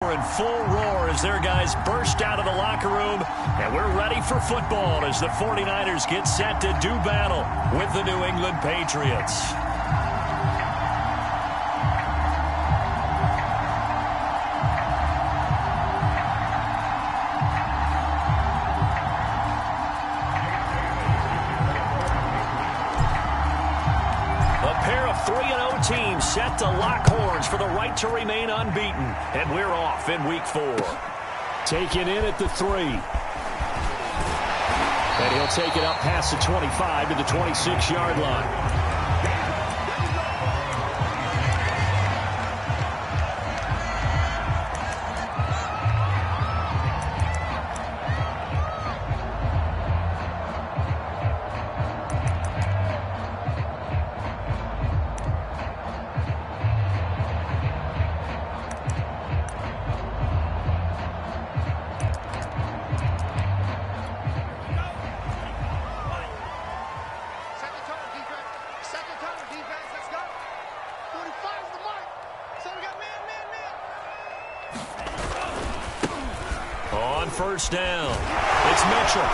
are in full roar as their guys burst out of the locker room. And we're ready for football as the 49ers get set to do battle with the New England Patriots. Team set to lock horns for the right to remain unbeaten. And we're off in week 4. Taken in at the 3. And he'll take it up past the 25 to the 26-yard line. First down. It's Mitchell.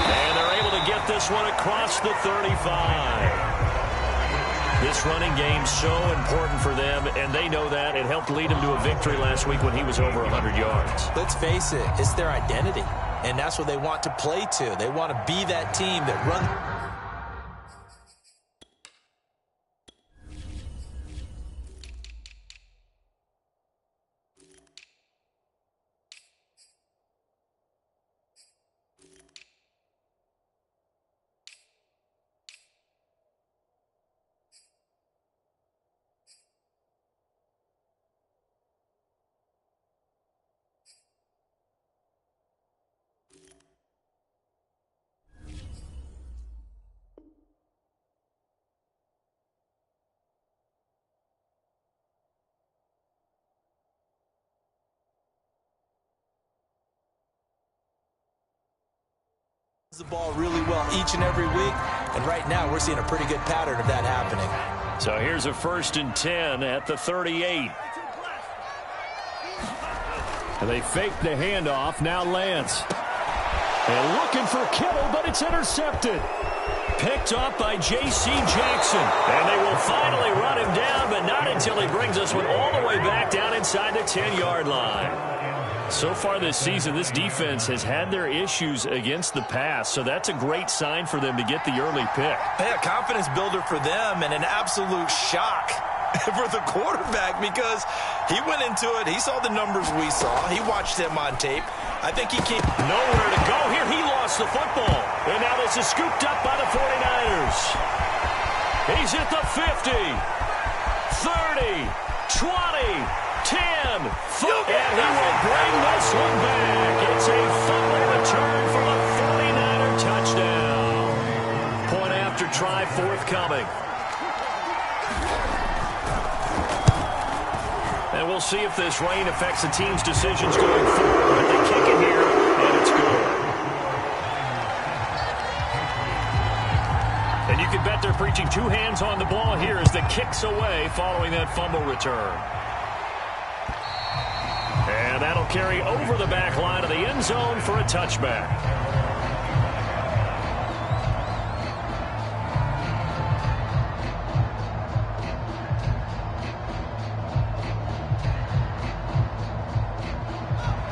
And they're able to get this one across the 35. This running game's so important for them, and they know that. It helped lead them to a victory last week when he was over 100 yards. Let's face it, it's their identity, and that's what they want to play to. They want to be that team that runs. The ball really well each and every week, and right now we're seeing a pretty good pattern of that happening. So here's a 1st and 10 at the 38. And they fake the handoff. Now Lance. And looking for Kittle, but it's intercepted. Picked up by J.C. Jackson. And they will finally run him down, but not until he brings us one all the way back down inside the 10-yard line. So far this season, this defense has had their issues against the pass, so that's a great sign for them to get the early pick. Yeah, confidence builder for them and an absolute shock for the quarterback because he went into it. He saw the numbers we saw. He watched them on tape. I think he came nowhere to go here. He lost the football. And now this is scooped up by the 49ers. He's at the 50, 30, 20. 10, 4, and he will bring this one back. It's a fumble return for a 49er touchdown. Point after try forthcoming. And we'll see if this rain affects the team's decisions going forward. But they kick it here, and it's good. And you can bet they're preaching 2 hands on the ball here as the kick's away following that fumble return. And that'll carry over the back line of the end zone for a touchback.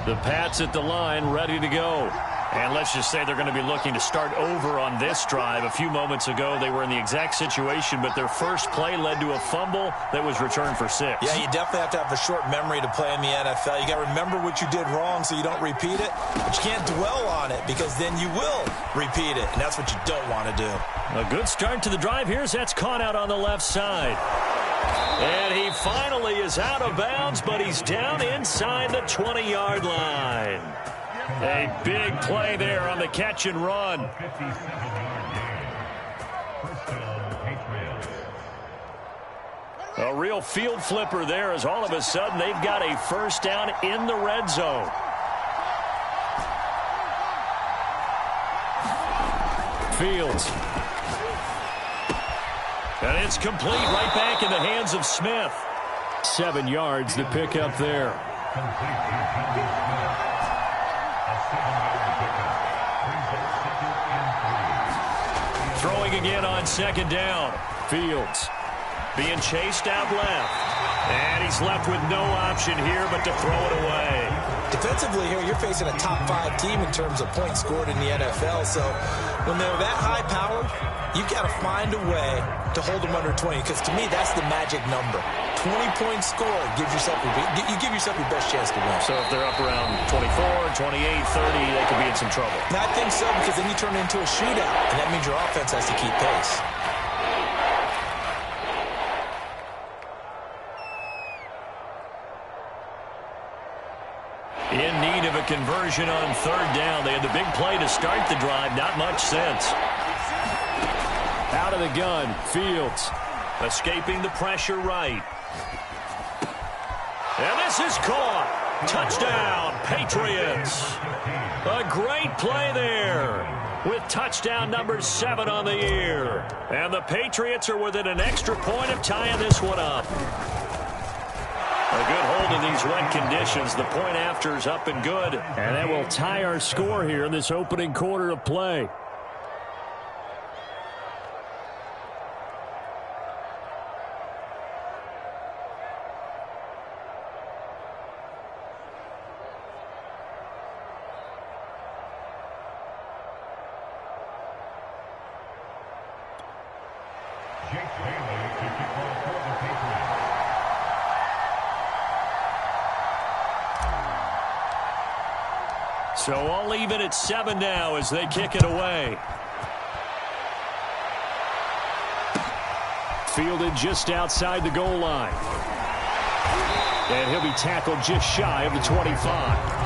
The Pats at the line, ready to go. And let's just say they're going to be looking to start over on this drive. A few moments ago, they were in the exact situation, but their first play led to a fumble that was returned for 6. Yeah, you definitely have to have a short memory to play in the NFL. You got to remember what you did wrong so you don't repeat it, but you can't dwell on it because then you will repeat it, and that's what you don't want to do. A good start to the drive here as that's caught out on the left side. And he finally is out of bounds, but he's down inside the 20-yard line. A big play there on the catch and run. A real field flipper there as all of a sudden they've got a first down in the red zone. Fields. And it's complete right back in the hands of Smith. 7 yards to pick up there. Throwing again on 2nd down. Fields being chased out left. And he's left with no option here but to throw it away. Defensively here, you're facing a top 5 team in terms of points scored in the NFL. So when they're that high powered, you've got to find a way to hold them under 20. Because to me, that's the magic number. 20 points scored gives yourself you give yourself your best chance to win. So if they're up around 24, 28, 30, they could be in some trouble. And I think so, because then you turn it into a shootout, and that means your offense has to keep pace. In need of a conversion on 3rd down. They had the big play to start the drive. Not much sense. Out of the gun, Fields. Escaping the pressure right. And this is caught. Touchdown, Patriots. A great play there with touchdown number 7 on the year. And the Patriots are within an extra point of tying this one up. A good hold in these wet conditions. The point after is up and good. And that will tie our score here in this opening quarter of play. So all even at 7 now as they kick it away. Fielded just outside the goal line. And he'll be tackled just shy of the 25.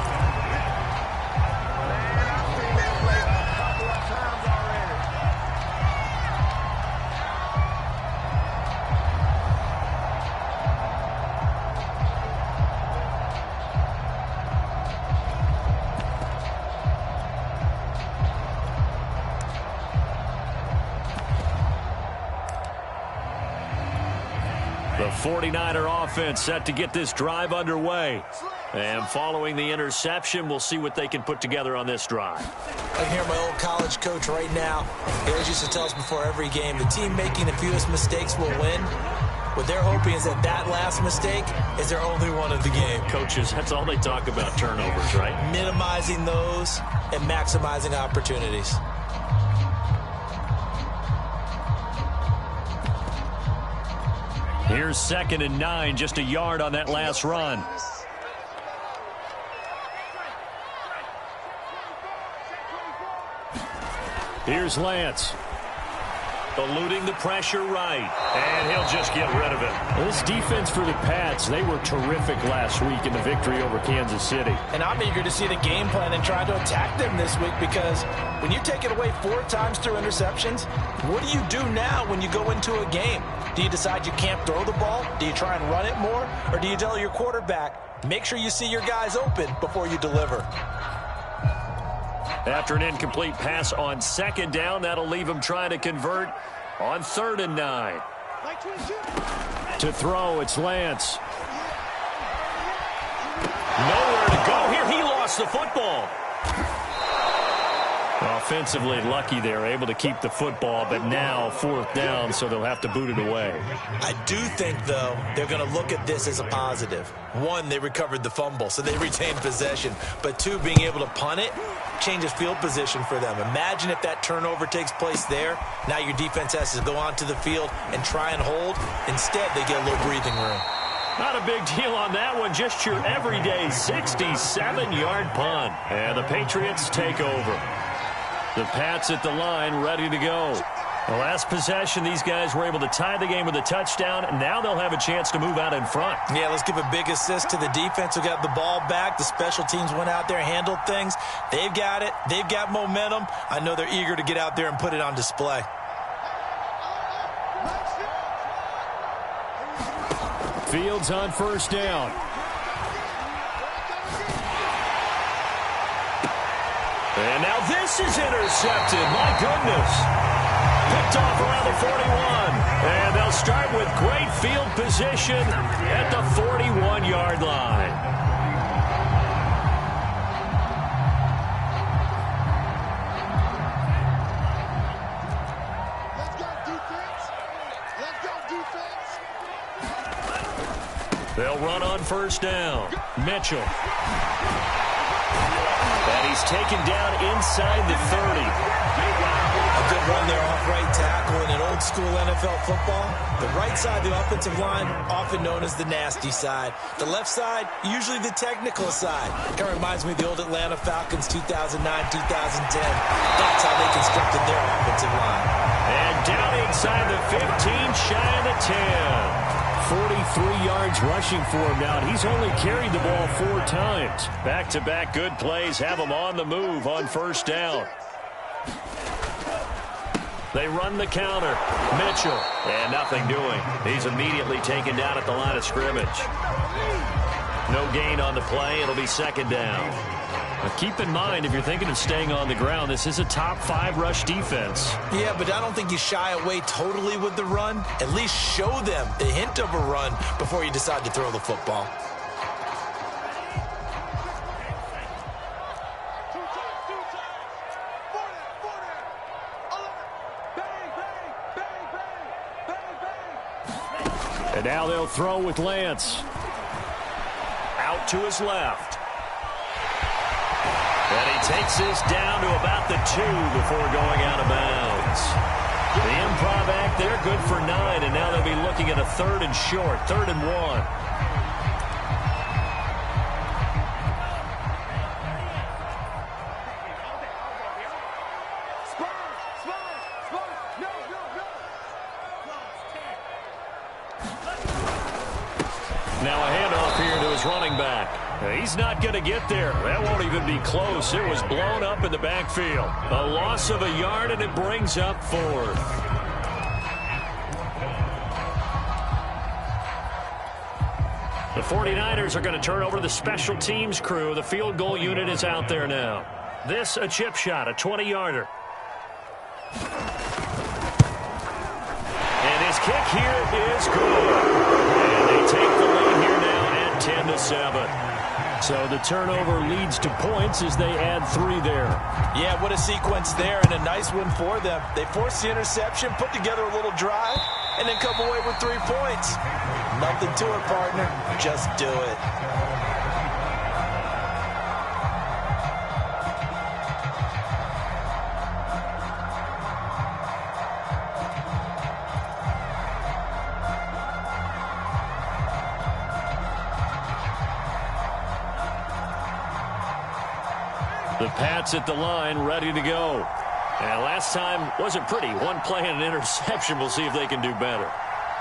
The 49er offense set to get this drive underway. And following the interception, we'll see what they can put together on this drive. I can hear my old college coach right now. He always used to tell us before every game, the team making the fewest mistakes will win. What they're hoping is that last mistake is their only one of the game. Coaches, that's all they talk about, turnovers, right? Minimizing those and maximizing opportunities. Here's 2nd and 9, just a yard on that last run. Here's Lance. Eluding the pressure right. And he'll just get rid of it. This defense for the Pats, they were terrific last week in the victory over Kansas City. And I'm eager to see the game plan and try to attack them this week, because when you take it away 4 times through interceptions, what do you do now when you go into a game? Do you decide you can't throw the ball? Do you try and run it more? Or do you tell your quarterback, make sure you see your guys open before you deliver? After an incomplete pass on 2nd down, that'll leave him trying to convert on 3rd and 9. To throw, it's Lance. Nowhere to go here. He lost the football. Offensively lucky they're able to keep the football, but now 4th down, so they'll have to boot it away. I do think, though, they're going to look at this as a positive. 1, they recovered the fumble, so they retained possession. But 2, being able to punt it changes field position for them. Imagine if that turnover takes place there. Now your defense has to go onto the field and try and hold. Instead, they get a little breathing room. Not a big deal on that one. Just your everyday 67-yard punt. And the Patriots take over. The Pats at the line, ready to go. The last possession, these guys were able to tie the game with a touchdown, and now they'll have a chance to move out in front. Yeah, let's give a big assist to the defense who got the ball back. The special teams went out there, handled things. They've got it. They've got momentum. I know they're eager to get out there and put it on display. Fields on 1st down. And now this is intercepted. My goodness. picked off around the 41. And they'll start with great field position at the 41-yard line. They'll run on first down. Mitchell. And he's taken down inside the 30. A good run there off right tackle in an old school NFL football. The right side of the offensive line, often known as the nasty side. The left side, usually the technical side. Kind of reminds me of the old Atlanta Falcons 2009-2010. That's how they constructed their offensive line. And down inside the 15, shy of the 10. 43 yards rushing for him now, and he's only carried the ball 4 times. Back-to-back good plays have him on the move on first down. They run the counter. Mitchell. And nothing doing. He's immediately taken down at the line of scrimmage. No gain on the play. It'll be second down. Now keep in mind, if you're thinking of staying on the ground, this is a top 5 rush defense. Yeah, but I don't think you shy away totally with the run. At least show them the hint of a run before you decide to throw the football. And now they'll throw with Lance. Out to his left. And he takes this down to about the 2 before going out of bounds. The improv act there, good for 9, and now they'll be looking at a 3rd and short, 3rd and 1. Now a handoff here to his running back. He's not going to get there. That won't even be close. It was blown up in the backfield. A loss of a yard, and it brings up 4th. The 49ers are going to turn over to the special teams crew. The field goal unit is out there now. This a chip shot, a 20-yarder. And his kick here is good. And they take the lead here now at 10-7. So the turnover leads to points as they add 3 there. Yeah, what a sequence there, and a nice one for them. They forced the interception, put together a little drive, and then come away with 3 points. Nothing to it, partner. Just do it. The Pats at the line, ready to go. And last time wasn't pretty. One play and an interception. We'll see if they can do better.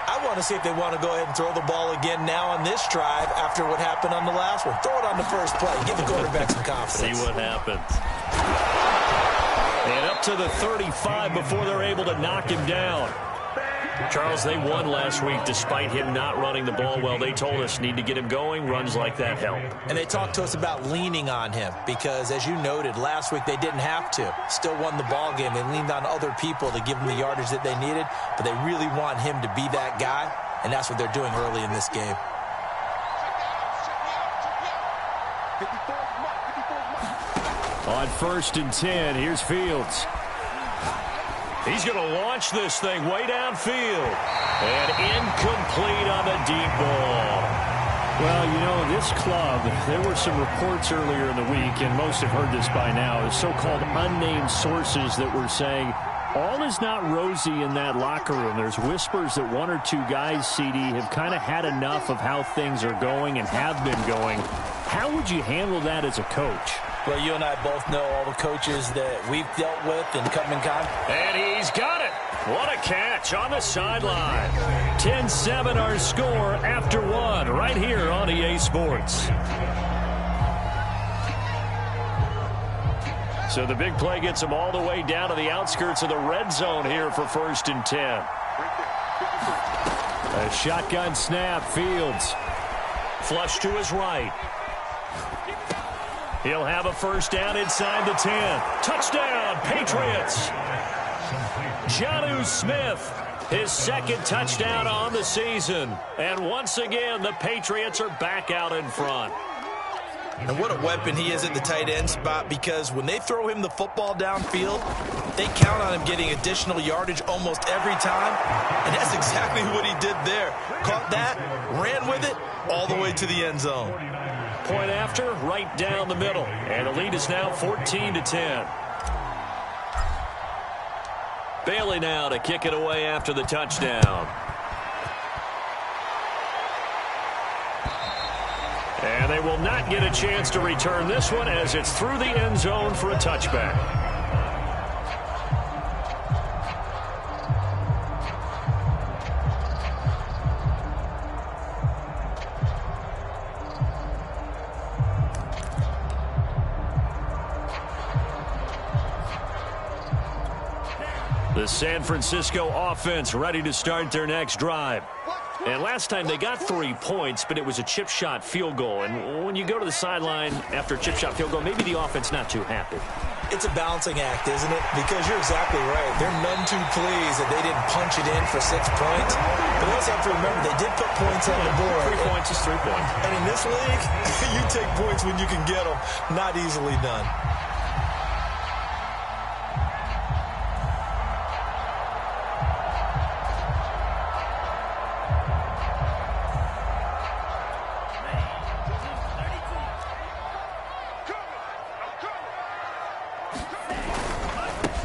I want to see if they want to go ahead and throw the ball again now on this drive after what happened on the last one. Throw it on the first play. Give the quarterback some confidence. See what happens. And up to the 35 before they're able to knock him down. Charles, they won last week despite him not running the ball well. They told us need to get him going. Runs like that help. And they talked to us about leaning on him because, as you noted, last week they didn't have to. Still won the ball game. They leaned on other people to give them the yardage that they needed, but they really want him to be that guy, and that's what they're doing early in this game. On 1st and 10, here's Fields. He's going to launch this thing way downfield. And incomplete on the deep ball. Well, you know, this club, there were some reports earlier in the week, and most have heard this by now, is so-called unnamed sources that were saying all is not rosy in that locker room. There's whispers that 1 or 2 guys, CD, have kind of had enough of how things are going and have been going. How would you handle that as a coach? Well, you and I both know all the coaches that we've dealt with and come in contact. And he's got it. What a catch on the sideline. 10-7 our score after 1 right here on EA Sports. So the big play gets him all the way down to the outskirts of the red zone here for 1st and 10. A shotgun snap, Fields. Flush to his right. He'll have a first down inside the 10. Touchdown, Patriots. Jonnu Smith, his second touchdown on the season. And once again, the Patriots are back out in front. And what a weapon he is at the tight end spot, because when they throw him the football downfield, they count on him getting additional yardage almost every time. And that's exactly what he did there. Caught that, ran with it, all the way to the end zone. Point after, right down the middle. And the lead is now 14-10. Bailey now to kick it away after the touchdown. And they will not get a chance to return this one as it's through the end zone for a touchback. The San Francisco offense ready to start their next drive. And last time they got 3 points, but it was a chip shot field goal. And when you go to the sideline after a chip shot field goal, maybe the offense not too happy. It's a balancing act, isn't it? Because you're exactly right. They're none too pleased that they didn't punch it in for 6 points. But you also have to remember, they did put points on the board. 3 points is 3 points. And in this league, you take points when you can get them. Not easily done.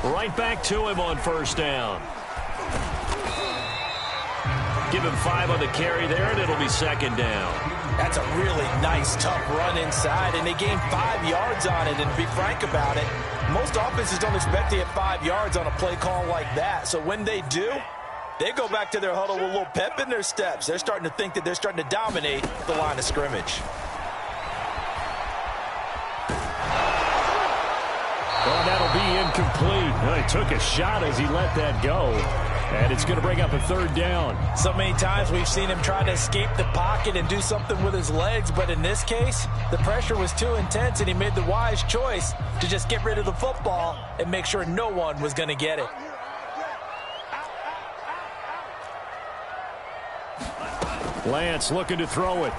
Right back to him on first down. Give him 5 on the carry there, and it'll be second down. That's a really nice, tough run inside, and they gained 5 yards on it. And to be frank about it, most offenses don't expect to get 5 yards on a play call like that. So when they do, they go back to their huddle with a little pep in their steps. They're starting to think that they're starting to dominate the line of scrimmage. Well, that'll be incomplete. Well, he took a shot as he let that go. And it's going to bring up a third down. So many times we've seen him try to escape the pocket and do something with his legs. But in this case, the pressure was too intense, and he made the wise choice to just get rid of the football and make sure no one was going to get it. Lance looking to throw it.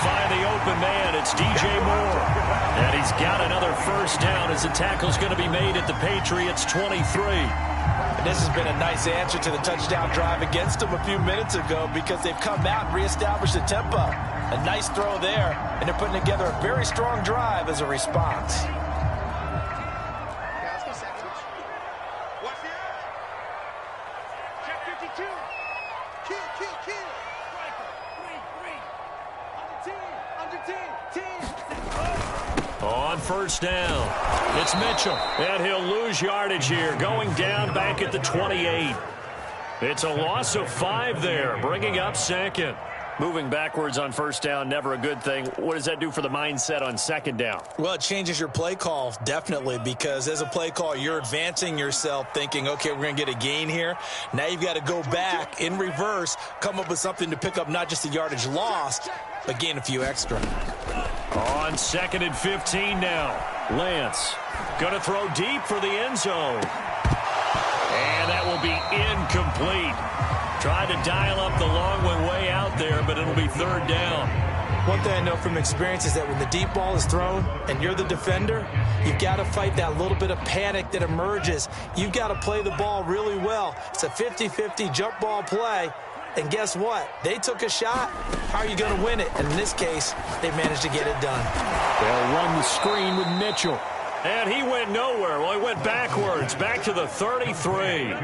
Find the open man. It's DJ Moore. And he's got another first down as the tackle's going to be made at the Patriots 23. And this has been a nice answer to the touchdown drive against them a few minutes ago, because they've come out and reestablished the tempo. A nice throw there, and they're putting together a very strong drive as a response. On first down, it's Mitchell. And he'll lose yardage here, going down back at the 28. It's a loss of 5 there, bringing up second. Moving backwards on first down, never a good thing. What does that do for the mindset on second down? Well, it changes your play call, definitely, because as a play call, you're advancing yourself thinking, okay, we're going to get a gain here. Now you've got to go back in reverse, come up with something to pick up not just the yardage lost, but gain a few extra. On 2nd and 15 now. Lance going to throw deep for the end zone. And that will be incomplete. Tried to dial up the long one way out there, but it'll be third down. One thing I know from experience is that when the deep ball is thrown and you're the defender, you've got to fight that little bit of panic that emerges. You've got to play the ball really well. It's a 50-50 jump ball play. And guess what? They took a shot. How are you going to win it? And in this case, they managed to get it done. They'll run the screen with Mitchell. And he went nowhere. Well, he went backwards, back to the 33.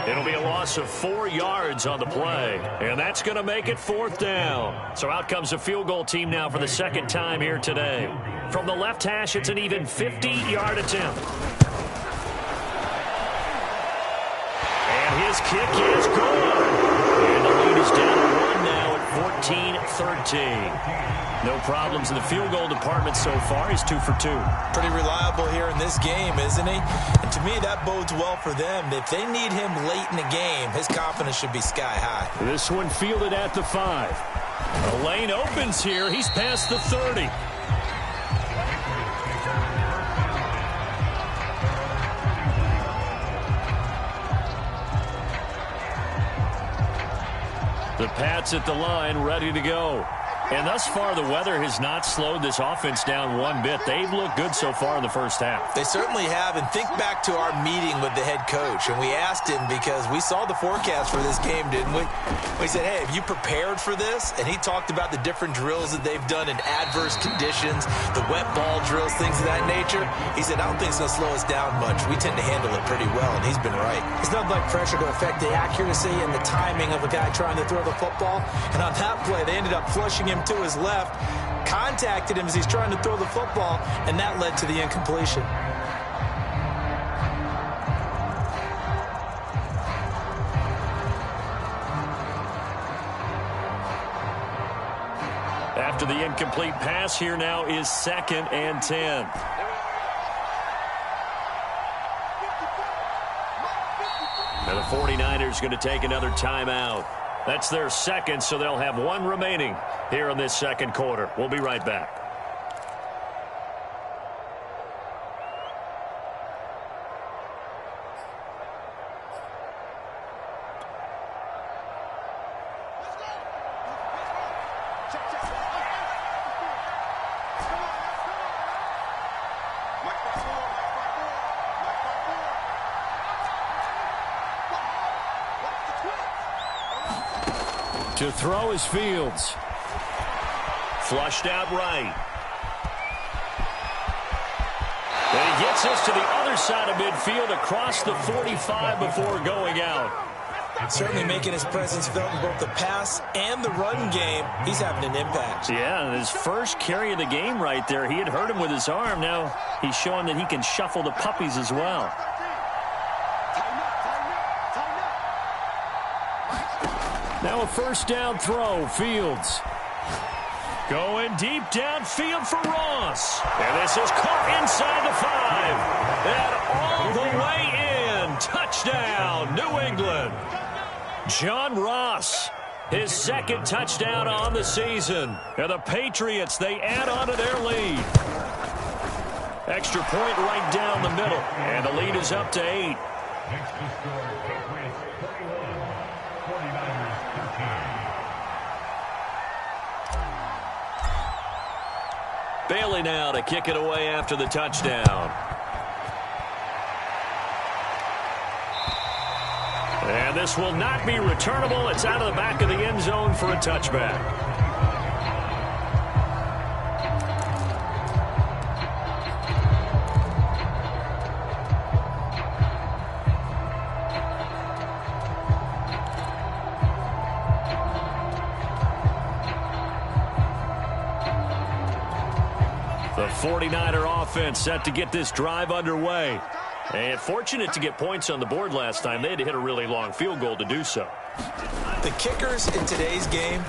It'll be a loss of 4 yards on the play. And that's going to make it fourth down. So out comes a field goal team now for the second time here today. From the left hash, it's an even 50-yard attempt. And his kick is good. And the lead is down to 1 now at 14-13. No problems in the field goal department so far. He's 2 for 2. Pretty reliable here in this game, isn't he? And to me, that bodes well for them. If they need him late in the game, his confidence should be sky high. This one fielded at the 5. The lane opens here. He's past the 30. The Pats at the line, ready to go. And thus far, the weather has not slowed this offense down one bit. They've looked good so far in the first half. They certainly have. And think back to our meeting with the head coach. And we asked him, because we saw the forecast for this game, didn't we? We said, hey, have you prepared for this? And he talked about the different drills that they've done in adverse conditions, the wet ball drills, things of that nature. He said, I don't think it's going to slow us down much. We tend to handle it pretty well, and he's been right. It's not like pressure to affect the accuracy and the timing of a guy trying to throw the football. And on that play, they ended up flushing him to his left, contacted him as he's trying to throw the football, and that led to the incompletion. After the incomplete pass, here now is 2nd and 10. Now the 49ers going to take another timeout. That's their second, so they'll have one remaining here in this second quarter. We'll be right back. To throw is Fields. Flushed out right. And he gets this to the other side of midfield across the 45 before going out. Certainly making his presence felt in both the pass and the run game. He's having an impact. Yeah, and his first carry of the game right there, he had hurt him with his arm. Now he's showing that he can shuffle the puppies as well. Now a first down throw, Fields. Going deep downfield for Ross. And this is caught inside the 5. And all the way in. Touchdown, New England. John Ross, his second touchdown on the season. And the Patriots, they add on to their lead. Extra point right down the middle. And the lead is up to 8. Bailey now to kick it away after the touchdown. And this will not be returnable. It's out of the back of the end zone for a touchback. The 49er offense set to get this drive underway. And fortunate to get points on the board last time. They had to hit a really long field goal to do so. The kickers in today's game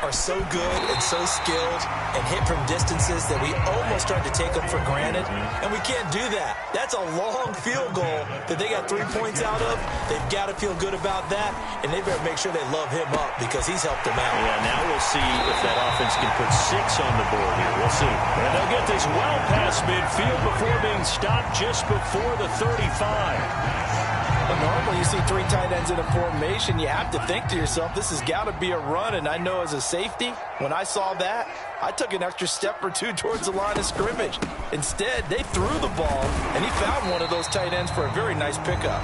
are so good and so skilled and hit from distances that we almost start to take them for granted. And we can't do that. That's a long field goal that they got 3 points out of. They've got to feel good about that, and they better make sure they love him up because he's helped them out. Yeah, now we'll see if that offense can put 6 on the board here. We'll see. And they'll get this well past midfield before being stopped just before the 35. Normally you see 3 tight ends in a formation. You have to think to yourself, this has got to be a run. And I know as a safety, when I saw that, I took an extra step or 2 towards the line of scrimmage. Instead, they threw the ball, and he found one of those tight ends for a very nice pickup.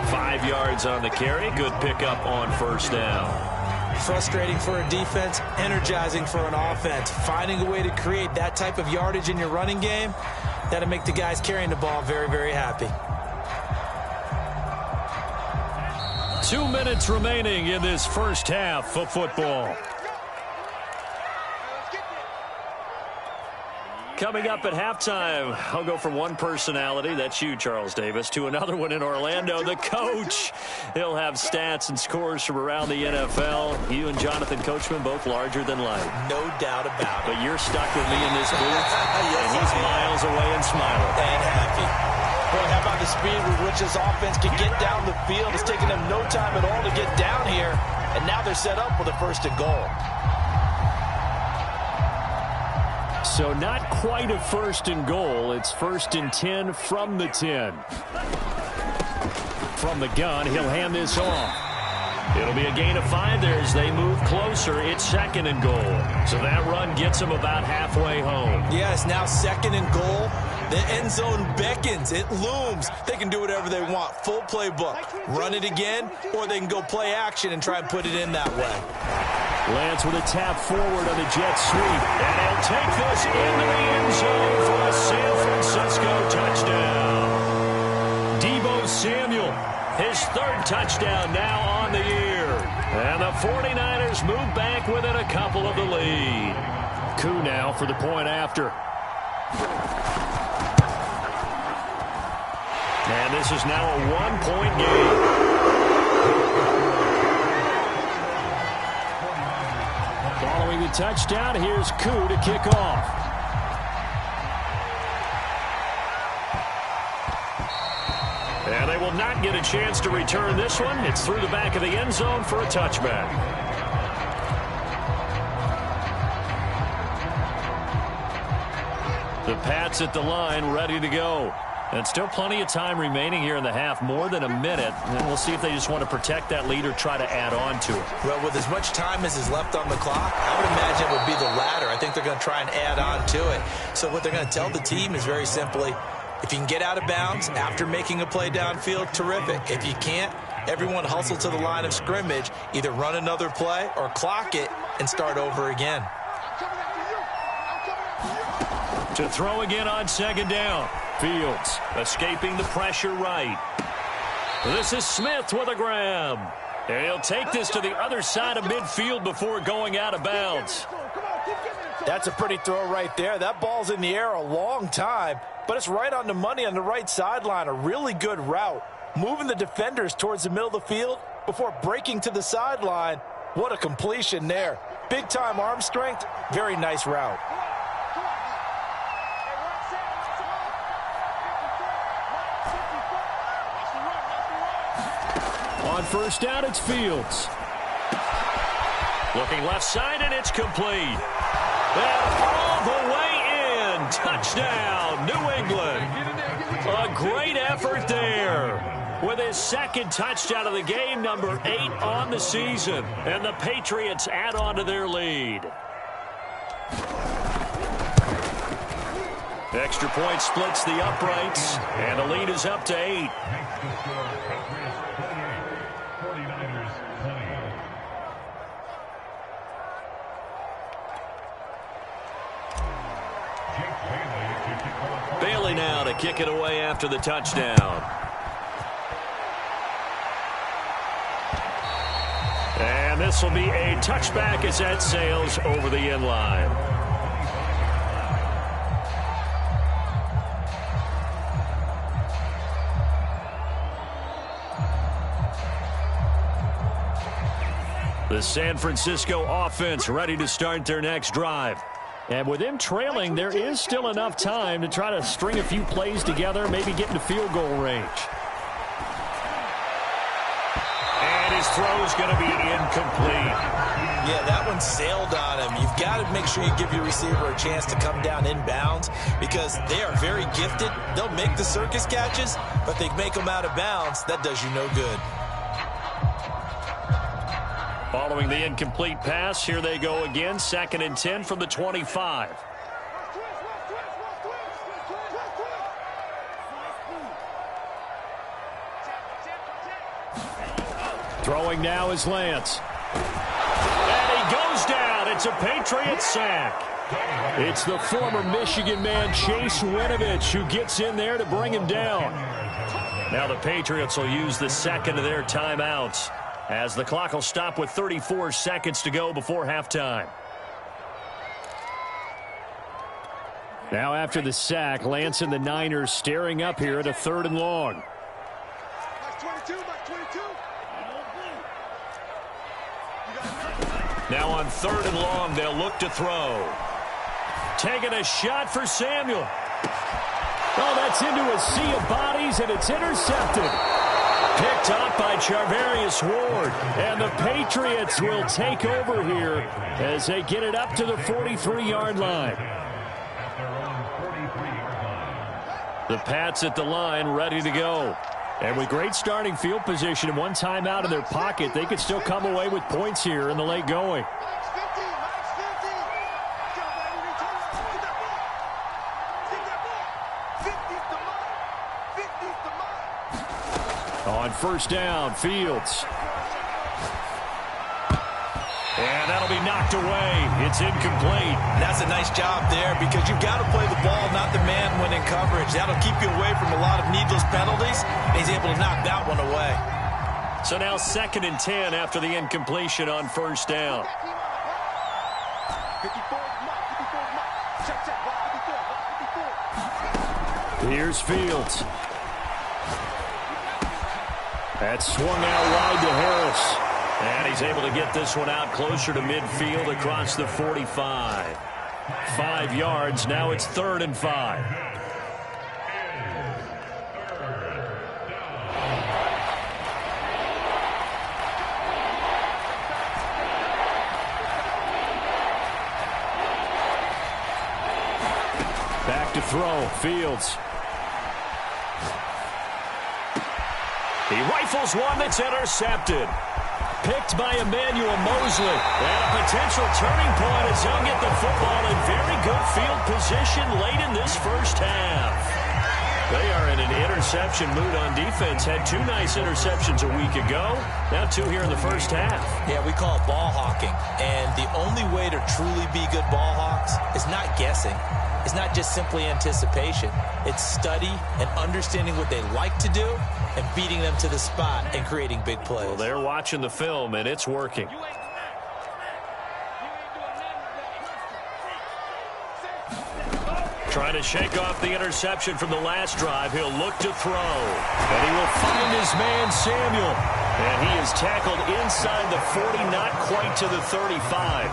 5 yards on the carry. Good pickup on first down. Frustrating for a defense, energizing for an offense. Finding a way to create that type of yardage in your running game, that'll make the guys carrying the ball very, very happy. 2 minutes remaining in this first half of football. Coming up at halftime, I'll go from one personality, that's you, Charles Davis, to another one in Orlando, the coach. He'll have stats and scores from around the NFL. You and Jonathan Coachman, both larger than life. No doubt about it. But you're stuck with me in this booth, yes, and he's miles away and smiling. And happy. Boy, how about the speed with which this offense can get down the field? It's taken them no time at all to get down here, and now they're set up with a 1st and goal. So not quite a 1st and goal. It's 1st and 10 from the 10. From the gun, he'll hand this off. It'll be a gain of 5 there as they move closer. It's 2nd and goal. So that run gets them about halfway home. Yeah, it's now 2nd and goal. The end zone beckons. It looms. They can do whatever they want. Full playbook. Run it again, or they can go play action and try and put it in that way. Lance with a tap forward on the jet sweep. And he'll take this into the end zone for a San Francisco touchdown. Deebo Samuel, his 3rd touchdown now on the year. And the 49ers move back within a couple of the lead. Koo now for the point after. And this is now a 1-point game. Following the touchdown, here's Koo to kick off. And they will not get a chance to return this one. It's through the back of the end zone for a touchback. The Pats at the line ready to go. And still plenty of time remaining here in the half, more than a minute. And we'll see if they just want to protect that lead or try to add on to it. Well, with as much time as is left on the clock, I would imagine it would be the latter. I think they're going to try and add on to it. So what they're going to tell the team is very simply, if you can get out of bounds after making a play downfield, terrific. If you can't, everyone hustle to the line of scrimmage, either run another play or clock it and start over again. To throw again on 2nd down. Fields escaping the pressure right. This is Smith with a grab. And he'll take this to the other side of midfield before going out of bounds. That's a pretty throw right there. That ball's in the air a long time, but it's right on the money on the right sideline. A really good route. Moving the defenders towards the middle of the field before breaking to the sideline. What a completion there. Big-time arm strength. Very nice route. On 1st down, it's Fields. Looking left side, and it's complete. And all the way in. Touchdown, New England. A great effort there. With his 2nd touchdown of the game, number 8 on the season. And the Patriots add on to their lead. Extra point splits the uprights, and the lead is up to 8. Bailey now to kick it away after the touchdown. And this will be a touchback as that sails over the end line. The San Francisco offense ready to start their next drive. And with them trailing, there is still enough time to try to string a few plays together, maybe get into field goal range. And his throw is going to be incomplete. Yeah, that one sailed on him. You've got to make sure you give your receiver a chance to come down inbounds because they are very gifted. They'll make the circus catches, but they make them out of bounds. That does you no good. Following the incomplete pass, here they go again. 2nd and 10 from the 25. Throwing now is Lance. And he goes down. It's a Patriot sack. It's the former Michigan man, Chase Winovich, who gets in there to bring him down. Now the Patriots will use the 2nd of their timeouts, as the clock will stop with 34 seconds to go before halftime. Now after the sack, Lance and the Niners staring up here at a 3rd and long. Now on 3rd and long, they'll look to throw. Taking a shot for Samuel. Oh, that's into a sea of bodies, and it's intercepted. Picked up by Charvarius Ward. And the Patriots will take over here as they get it up to the 43-yard line. The Pats at the line ready to go. And with great starting field position and one timeout in their pocket, they could still come away with points here in the late going. On first down, Fields. And that'll be knocked away. It's incomplete. That's a nice job there because you've got to play the ball, not the man when in coverage. That'll keep you away from a lot of needless penalties. And he's able to knock that one away. So now 2nd and 10 after the incompletion on first down. Here's Fields. That's swung out wide to Harris. And he's able to get this one out closer to midfield across the 45. 5 yards. Now it's 3rd and 5. Back to throw. Fields. He rifles one that's intercepted. Picked by Emmanuel Mosley. And a potential turning point as they'll get the football in very good field position late in this first half. They are in an interception mood on defense. Had 2 nice interceptions a week ago. Now 2 here in the first half. Yeah, we call it ball hawking. And the only way to truly be good ball hawks is not guessing. It's not just simply anticipation. It's study and understanding what they like to do and beating them to the spot and creating big plays. Well, they're watching the film, and it's working. Trying to shake off the interception from the last drive. He'll look to throw. And he will find his man, Samuel. And he is tackled inside the 40, not quite to the 35.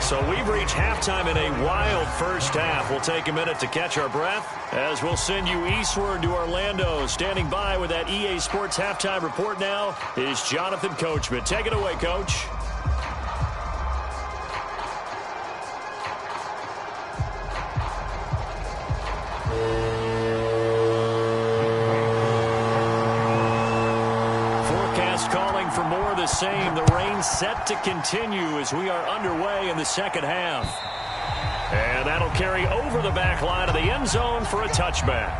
So we've reached halftime in a wild first half. We'll take a minute to catch our breath as we'll send you eastward to Orlando. Standing by with that EA Sports halftime report now is Jonathan Coachman. Take it away, Coach. Calling for more of the same. The rain set to continue as we are underway in the second half. And that'll carry over the back line of the end zone for a touchback.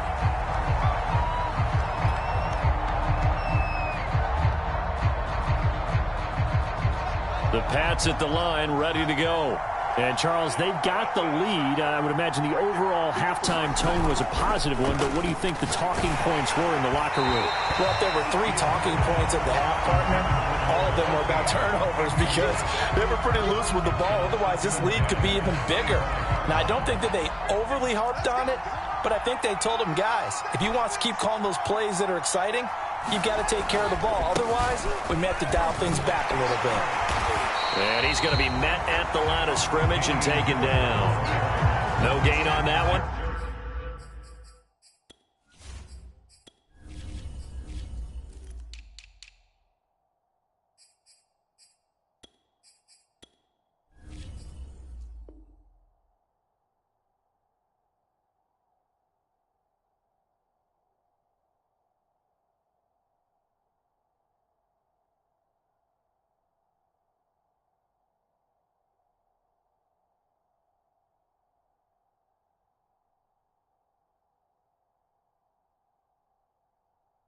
The Pats at the line, ready to go. And, Charles, they've got the lead. I would imagine the overall halftime tone was a positive one, but what do you think the talking points were in the locker room? Well, if there were 3 talking points at the half, partner, all of them were about turnovers because they were pretty loose with the ball. Otherwise, this lead could be even bigger. Now, I don't think that they overly harped on it, but I think they told them, guys, if you want to keep calling those plays that are exciting, you've got to take care of the ball. Otherwise, we may have to dial things back a little bit. And he's going to be met at the line of scrimmage and taken down. No gain on that one.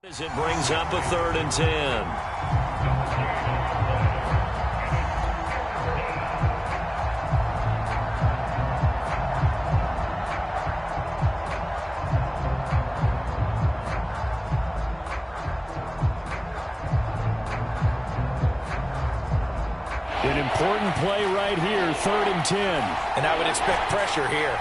As it brings up a 3rd and 10. An important play right here, 3rd and 10. And I would expect pressure here.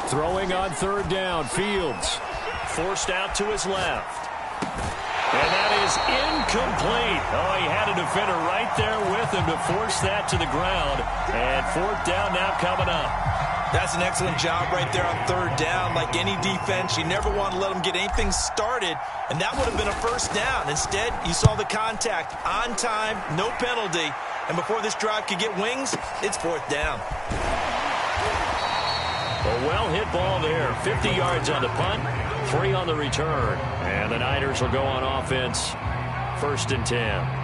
Throwing on 3rd down, Fields. Forced out to his left. And that is incomplete. Oh, he had a defender right there with him to force that to the ground. And 4th down now coming up. That's an excellent job right there on third down. Like any defense, you never want to let them get anything started, and that would have been a first down. Instead, you saw the contact on time, no penalty, and before this drive could get wings, it's fourth down. A well-hit ball there. 50 yards on the punt, 3 on the return. And the Niners will go on offense, 1st and 10.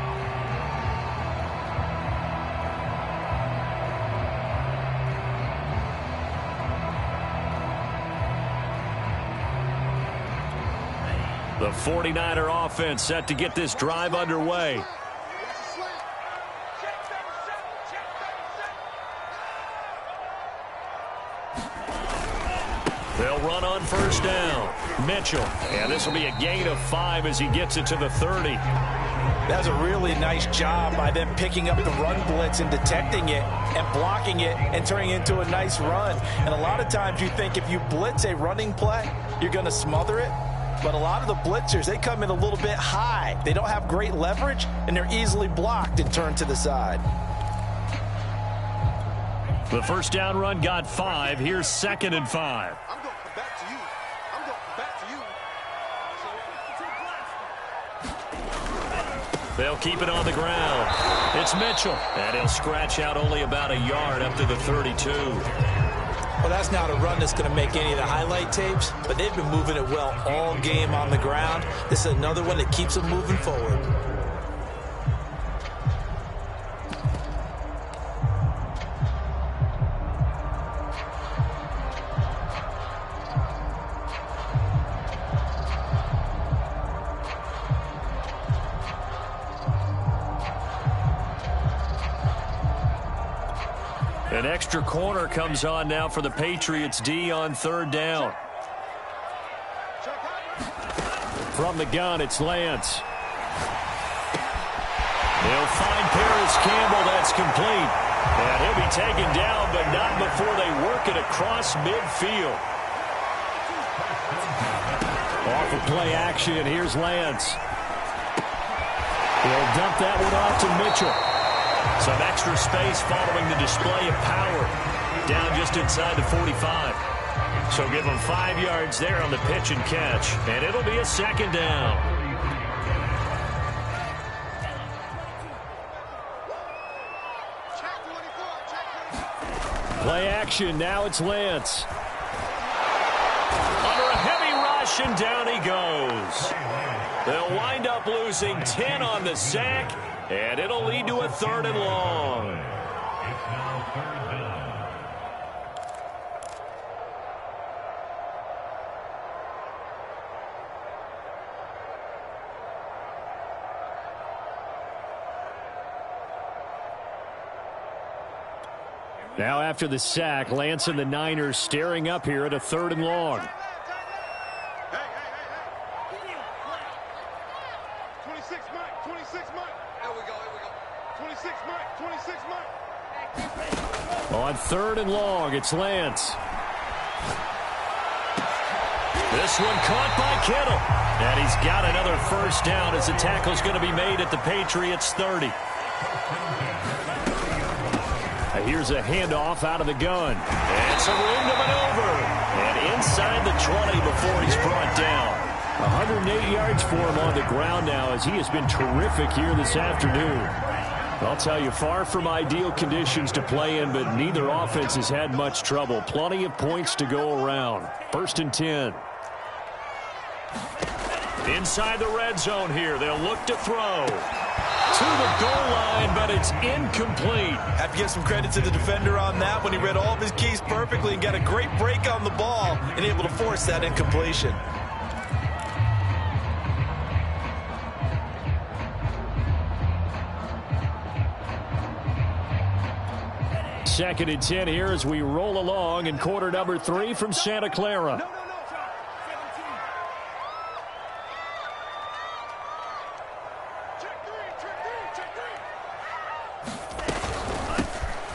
The 49er offense set to get this drive underway. They'll run on first down. Mitchell. And this will be a gain of 5 as he gets it to the 30. That's a really nice job by them picking up the run blitz and detecting it and blocking it and turning it into a nice run. And a lot of times you think if you blitz a running play, you're going to smother it. But a lot of the blitzers, they come in a little bit high. They don't have great leverage, and they're easily blocked and turned to the side. The first down run got 5. Here's 2nd and 5. I'm going back to you. I'm going back to you. They'll keep it on the ground. It's Mitchell. And he'll scratch out only about a yard up to the 32. Well, that's not a run that's going to make any of the highlight tapes, but they've been moving it well all game on the ground. This is another one that keeps them moving forward. An extra corner comes on now for the Patriots D on 3rd down. From the gun, it's Lance. They'll find Paris Campbell. That's complete. And he'll be taken down, but not before they work it across midfield. Off of play action, here's Lance. He'll dump that one off to Mitchell. Some extra space following the display of power. Down just inside the 45. So give them 5 yards there on the pitch and catch. And it'll be a 2nd down. Play action. Now it's Lance. Under a heavy rush, and down he goes. They'll wind up losing 10 on the sack. And it'll lead to a 3rd and long. Now after the sack, Lance and the Niners staring up here at a 3rd and long. 26 Mike, 26 Mike. There we go, 26 Mike, 26 Mike. On 3rd and long, it's Lance. This one caught by Kittle. And he's got another first down as the tackle's going to be made at the Patriots 30. Here's a handoff out of the gun. And some room to maneuver. And inside the 20 before he's brought down. 108 yards for him on the ground now as he has been terrific here this afternoon. I'll tell you, far from ideal conditions to play in, but neither offense has had much trouble. Plenty of points to go around. 1st and 10. Inside the red zone here. They'll look to throw. To the goal line, but it's incomplete. Have to give some credit to the defender on that when he read all of his keys perfectly and got a great break on the ball and able to force that incompletion. Second and 10 here as we roll along in quarter number 3 from Santa Clara.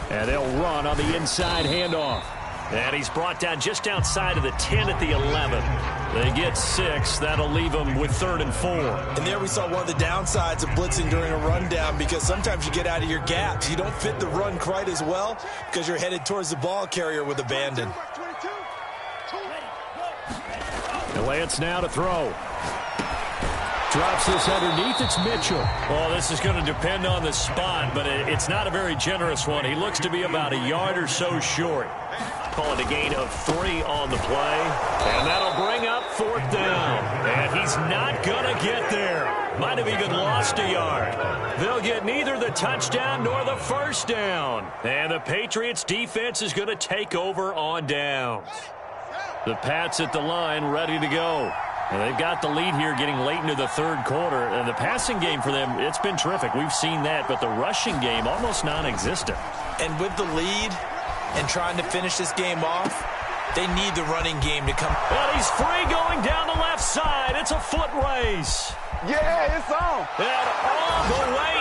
And they'll run on the inside handoff. And he's brought down just outside of the 10 at the 11. They get 6. That'll leave them with 3rd and 4. And there we saw one of the downsides of blitzing during a rundown, because sometimes you get out of your gaps. You don't fit the run quite as well because you're headed towards the ball carrier with abandon. Lance now to throw. Drops this underneath. It's Mitchell. Well, this is going to depend on the spot, but it's not a very generous one. He looks to be about a yard or so short. Call it a gain of 3 on the play. And that'll bring up 4th down. And he's not going to get there. Might have even lost a yard. They'll get neither the touchdown nor the 1st down. And the Patriots defense is going to take over on downs. The Pats at the line ready to go. And they've got the lead here getting late into the 3rd quarter. And the passing game for them, it's been terrific. We've seen that. But the rushing game, almost non-existent. And with the lead and trying to finish this game off, they need the running game to come. And he's free going down the left side. It's a foot race. Yeah, it's on. And all the way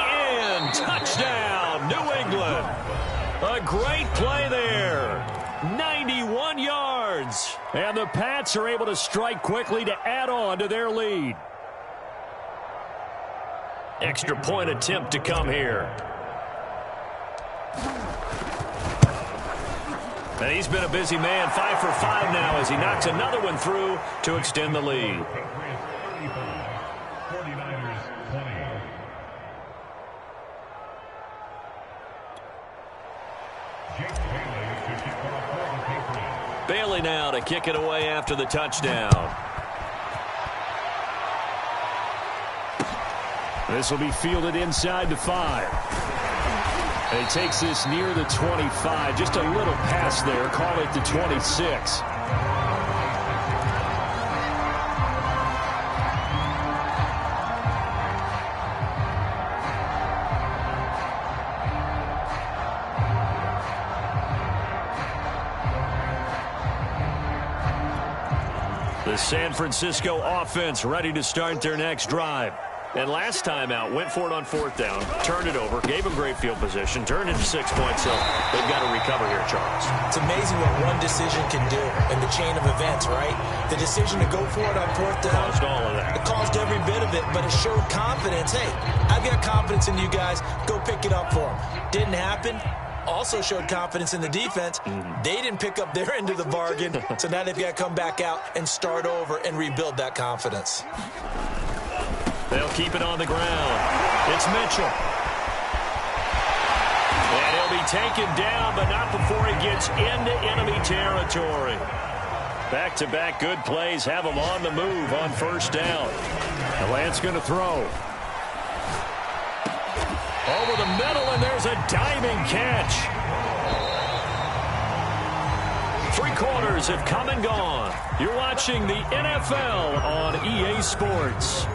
in. Touchdown, New England. A great play there. 91 yards. And the Pats are able to strike quickly to add on to their lead. Extra point attempt to come here. And he's been a busy man, 5 for 5 now as he knocks another one through to extend the lead. Bailey now to kick it away after the touchdown. This will be fielded inside the 5. And he takes this near the 25. Just a little pass there. Call it the 26. The San Francisco offense ready to start their next drive. And last time out, went for it on 4th down, turned it over, gave them great field position, turned into 6 points, so they've got to recover here, Charles. It's amazing what one decision can do in the chain of events, right? The decision to go for it on 4th down. Caused all of that. It caused every bit of it, but it showed confidence. Hey, I've got confidence in you guys. Go pick it up for them. Didn't happen. Also showed confidence in the defense. They didn't pick up their end of the bargain, so now they've got to come back out and start over and rebuild that confidence. They'll keep it on the ground. It's Mitchell. And he'll be taken down, but not before he gets into enemy territory. Back-to-back good plays have him on the move on 1st down. And Lance going to throw. Over the middle, and there's a diving catch. 3 quarters have come and gone. You're watching the NFL on EA Sports.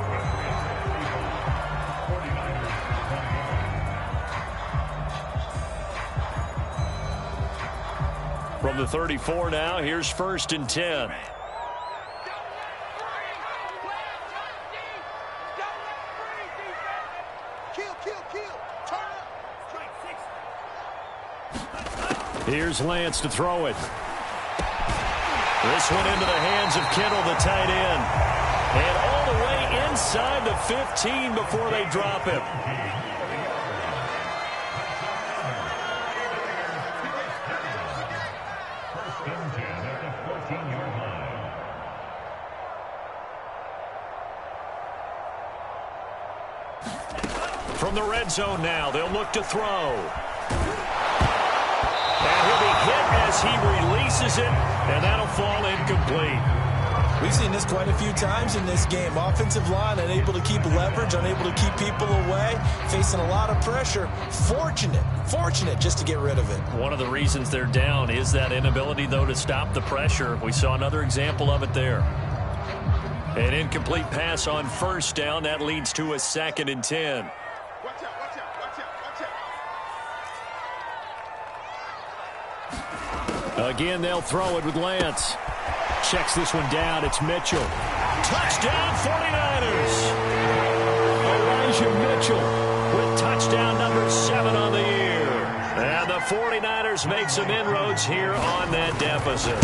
From the 34 now, here's 1st and 10. Here's Lance to throw it. This one into the hands of Kittle, the tight end. And all the way inside the 15 before they drop him. From the red zone now, they'll look to throw. And he'll be hit as he releases it, and that'll fall incomplete. We've seen this quite a few times in this game. Offensive line unable to keep leverage, unable to keep people away, facing a lot of pressure. Fortunate just to get rid of it. One of the reasons they're down is that inability, though, to stop the pressure. We saw another example of it there. An incomplete pass on 1st down. That leads to a 2nd and 10. Again, they'll throw it with Lance. Checks this one down. It's Mitchell. Touchdown, 49ers. Elijah Mitchell With touchdown number 7 on the year. And the the 49ers make some inroads here on that deficit.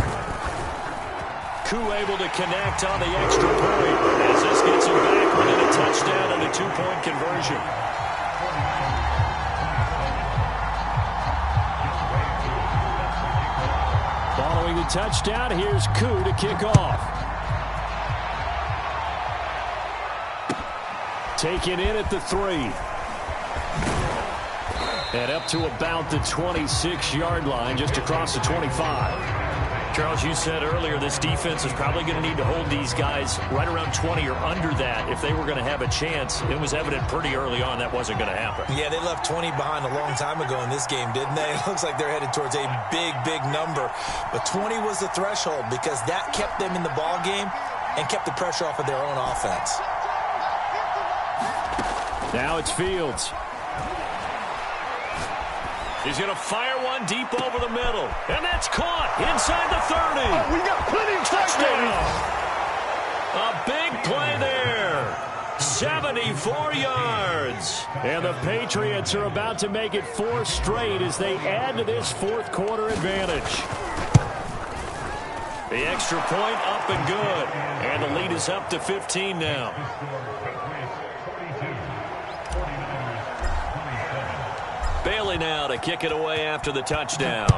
Koo able to connect on the extra point as this gets him back within a touchdown and a 2-point conversion. Following the touchdown, here's Koo to kick off. Taken in at the 3. And up to about the 26-yard line, just across the 25. Charles, you said earlier this defense is probably going to need to hold these guys right around 20 or under that if they were going to have a chance. It was evident pretty early on that wasn't going to happen. Yeah, they left 20 behind a long time ago in this game, didn't they? It looks like they're headed towards a big, big number. But 20 was the threshold because that kept them in the ball game and kept the pressure off of their own offense. Now it's Fields. He's going to fire one deep over the middle. And that's caught inside the 30. Oh, we got plenty of Touchdown. A big play there. 74 yards. And the Patriots are about to make it 4 straight as they add to this fourth quarter advantage. The extra point up and good. And the lead is up to 15 now. Bailey now to kick it away after the touchdown.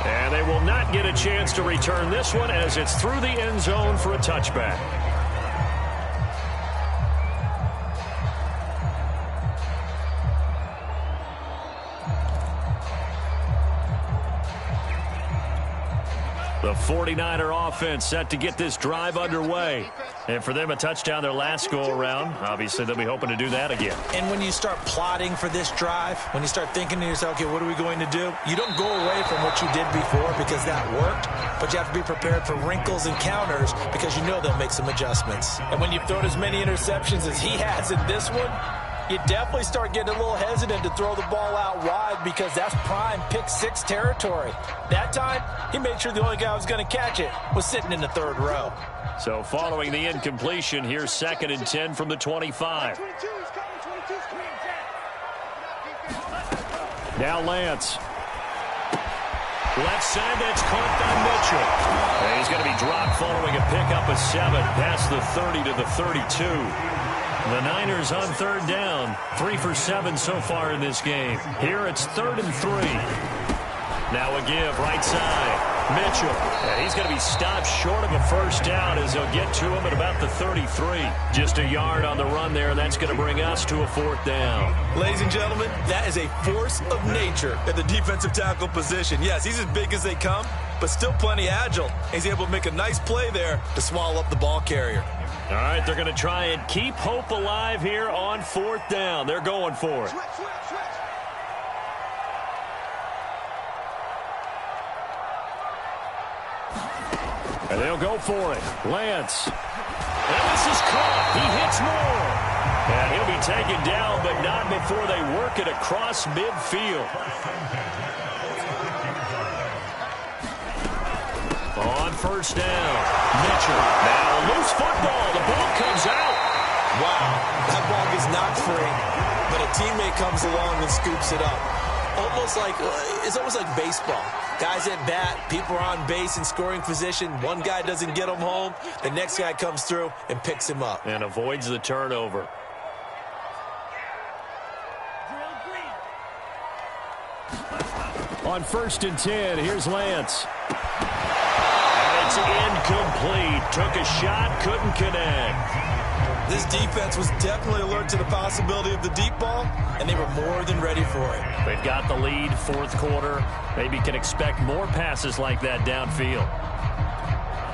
And they will not get a chance to return this one as it's through the end zone for a touchback. The 49er offense set to get this drive underway. And for them, a touchdown their last go-around. Obviously, they'll be hoping to do that again. And when you start plotting for this drive, when you start thinking to yourself, okay, what are we going to do? You don't go away from what you did before because that worked, but you have to be prepared for wrinkles and counters because you know they'll make some adjustments. And when you've thrown as many interceptions as he has in this one, you definitely start getting a little hesitant to throw the ball out wide because that's prime pick 6 territory. That time, he made sure the only guy who was going to catch it was sitting in the 3rd row. So following the incompletion, here's 2nd and 10 from the 25. Now Lance. Left side, that's caught by Mitchell. And he's going to be dropped following a pickup of 7 past the 30 to the 32. The Niners on 3rd down. 3 for 7 so far in this game. Here it's 3rd and 3. Now a give, right side. Mitchell. And he's going to be stopped short of a first down as they'll get to him at about the 33. Just a yard on the run there, and that's going to bring us to a 4th down. Ladies and gentlemen, that is a force of nature at the defensive tackle position. Yes, he's as big as they come, but still plenty agile. He's able to make a nice play there to swallow up the ball carrier. All right, they're going to try and keep hope alive here on 4th down. They're going for it. And they'll go for it. Lance. And this is caught. He hits more. And he'll be taken down, but not before they work it across midfield. On 1st down, Mitchell. Now loose football. The ball comes out. Wow, that ball gets knocked free, but a teammate comes along and scoops it up. It's almost like baseball. Guys at bat, people are on base in scoring position. One guy doesn't get him home. The next guy comes through and picks him up. And avoids the turnover. On 1st and 10, here's Lance. And it's incomplete. Took a shot, couldn't connect. This defense was definitely alert to the possibility of the deep ball, and they were more than ready for it. They've got the lead, 4th quarter. Maybe can expect more passes like that downfield.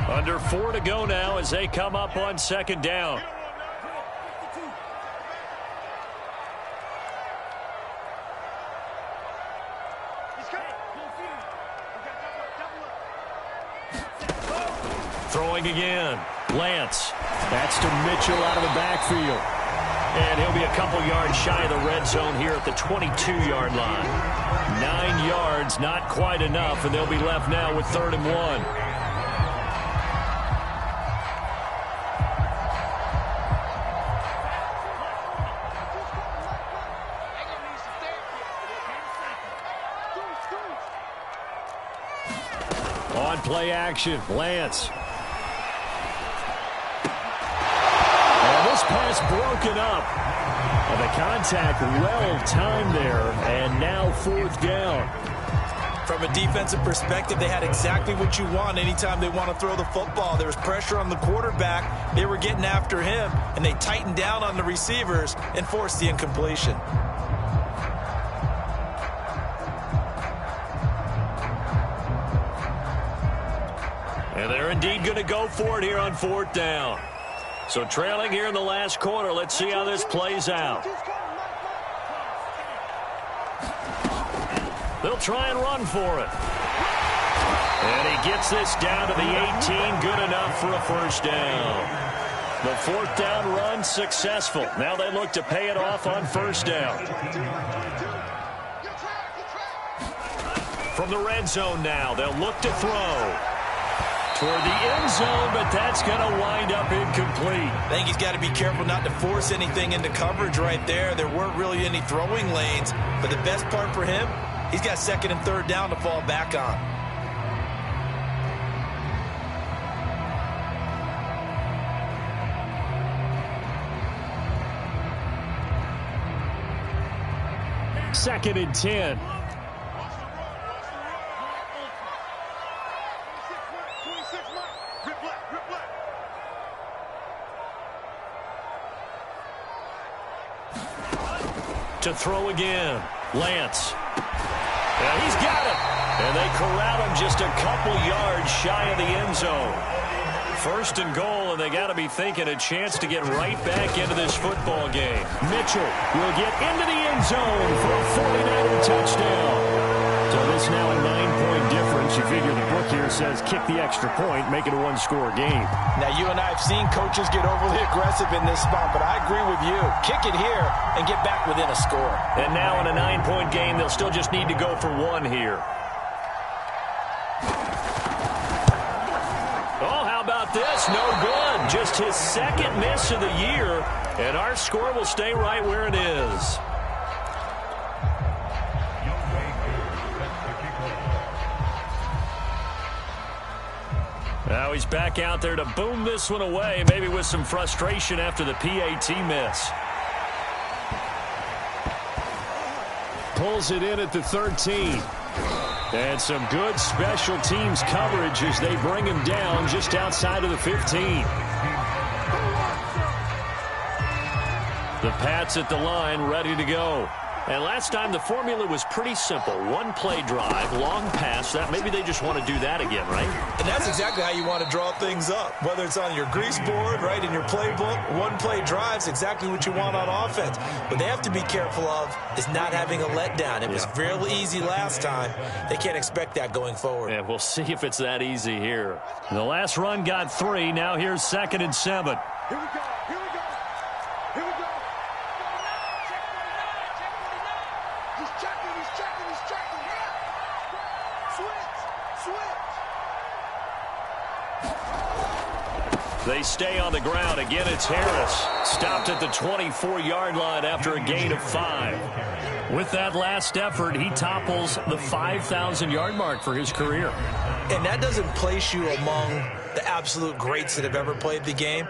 Under 4 to go now as they come up on 2nd down. Throwing again. Lance. That's to Mitchell out of the backfield. And he'll be a couple yards shy of the red zone here at the 22-yard line. 9 yards, not quite enough, and they'll be left now with 3rd and 1. On play action, Lance. And this pass broken up. And the contact well timed there, and now 4th down. From a defensive perspective, they had exactly what you want anytime they want to throw the football. There was pressure on the quarterback. They were getting after him, and they tightened down on the receivers and forced the incompletion. And they're indeed going to go for it here on 4th down. So trailing here in the last quarter, let's see how this plays out. They'll try and run for it. And he gets this down to the 18, good enough for a 1st down. The 4th down run successful. Now they look to pay it off on 1st down. From the red zone now, they'll look to throw toward the end zone, but that's going to wind up incomplete. I think he's got to be careful not to force anything into coverage right there. There weren't really any throwing lanes, but the best part for him, he's got 2nd and 3rd down to fall back on. Second and 10. To throw again, Lance. Yeah, he's got it. And they corral him just a couple yards shy of the end zone. 1st and goal, and they got to be thinking a chance to get right back into this football game. Mitchell will get into the end zone for a 49er touchdown. So this now a 9-point difference. You figure the book here says kick the extra point, make it a 1-score game. Now, you and I have seen coaches get overly aggressive in this spot, but I agree with you. Kick it here and get back within a score. And now in a 9-point game, they'll still just need to go for 1 here. Oh, how about this? No good. Just his 2nd miss of the year, and our score will stay right where it is. Now he's back out there to boom this one away, maybe with some frustration after the PAT miss. Pulls it in at the 13. And some good special teams coverage as they bring him down just outside of the 15. The Pats at the line, ready to go. And last time the formula was pretty simple. 1-play drive, long pass. That maybe they just want to do that again, right? And that's exactly how you want to draw things up. Whether it's on your grease board, right, in your playbook, 1-play drive's exactly what you want on offense. What they have to be careful of is not having a letdown. It was fairly easy last time. They can't expect that going forward. Yeah, we'll see if it's that easy here. The last run got 3. Now here's 2nd and 7. Here we go. Here we go. Here we go. He's checking. He's checking. He's checking. Switch. Switch. They stay on the ground. Again, it's Harris. Stopped at the 24-yard line after a gain of 5. With that last effort, he topples the 5,000-yard mark for his career. And that doesn't place you among the absolute greats that have ever played the game,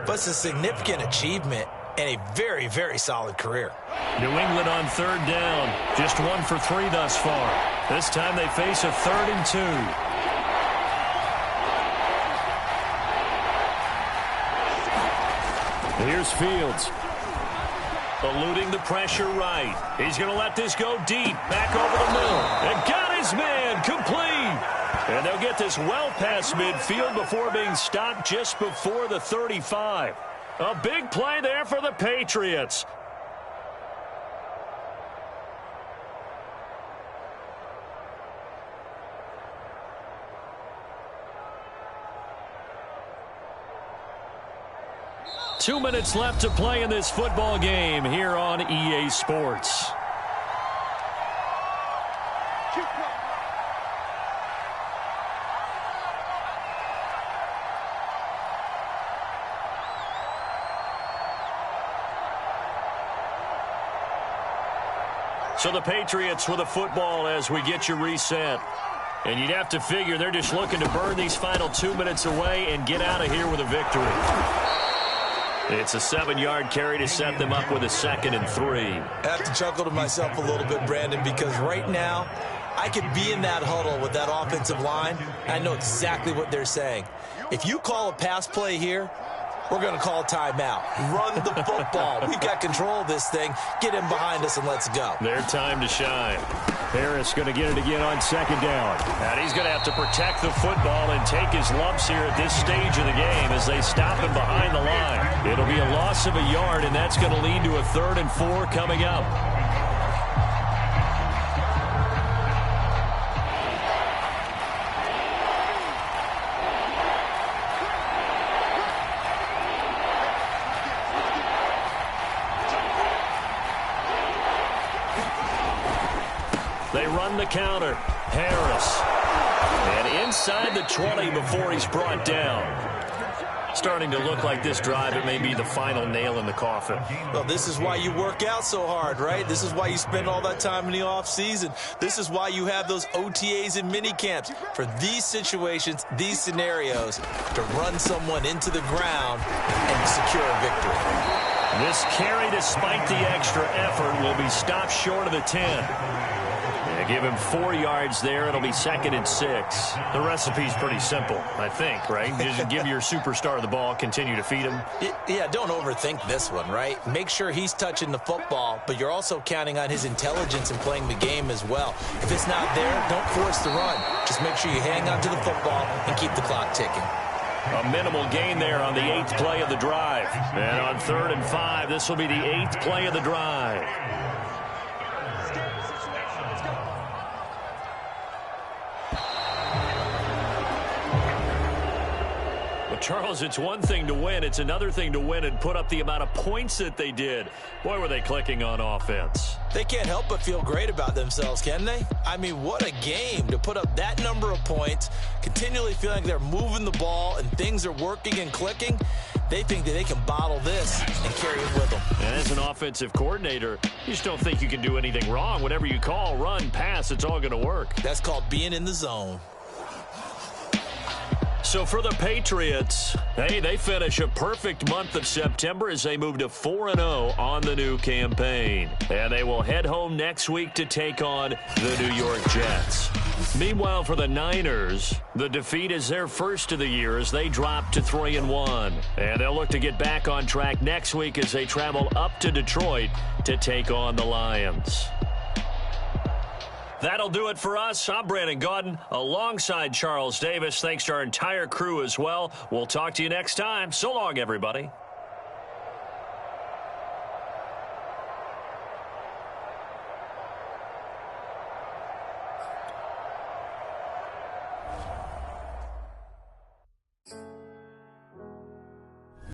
but it's a significant achievement and a very, very solid career. New England on 3rd down. Just 1 for 3 thus far. This time they face a 3rd and 2. Here's Fields. Eluding the pressure right. He's going to let this go deep. Back over the middle. And got his man complete. And they'll get this well past midfield before being stopped just before the 35. A big play there for the Patriots. Two minutes left to play in this football game here on EA Sports. So the Patriots with a football as we get you reset. And you'd have to figure they're just looking to burn these final 2 minutes away and get out of here with a victory. It's a 7-yard carry to set them up with a 2nd and 3. I have to chuckle to myself a little bit, Brandon, because right now I could be in that huddle with that offensive line. I know exactly what they're saying. If you call a pass play here, we're going to call timeout. Run the football. We've got control of this thing. Get him behind us and let's go. Their time to shine. Harris going to get it again on 2nd down. And he's going to have to protect the football and take his lumps here at this stage of the game as they stop him behind the line. It'll be a loss of a yard, and that's going to lead to a 3rd and 4 coming up. They run the counter. Harris. And inside the 20 before he's brought down. Starting to look like this drive, it may be the final nail in the coffin. Well, this is why you work out so hard, right? This is why you spend all that time in the offseason. This is why you have those OTAs and mini camps. For these situations, these scenarios, to run someone into the ground and secure a victory. This carry, despite the extra effort, will be stopped short of the 10. Give him 4 yards there. It'll be 2nd and 6. The recipe's pretty simple, I think, right? Just give your superstar the ball, continue to feed him. Yeah, don't overthink this one, right? Make sure he's touching the football, but you're also counting on his intelligence in playing the game as well. If it's not there, don't force the run. Just make sure you hang on to the football and keep the clock ticking. A minimal gain there on the 8th play of the drive. And on 3rd and 5, this will be the 8th play of the drive. Charles, it's one thing to win. It's another thing to win and put up the amount of points that they did. Boy, were they clicking on offense. They can't help but feel great about themselves, can they? I mean, what a game to put up that number of points, continually feeling like they're moving the ball and things are working and clicking. They think that they can bottle this and carry it with them. And as an offensive coordinator, you just don't think you can do anything wrong. Whatever you call, run, pass, it's all going to work. That's called being in the zone. So for the Patriots, hey, they finish a perfect month of September as they move to 4-0 on the new campaign. And they will head home next week to take on the New York Jets. Meanwhile, for the Niners, the defeat is their first of the year as they drop to 3-1. And they'll look to get back on track next week as they travel up to Detroit to take on the Lions. That'll do it for us. I'm Brandon Gaudin alongside Charles Davis. Thanks to our entire crew as well. We'll talk to you next time. So long, everybody.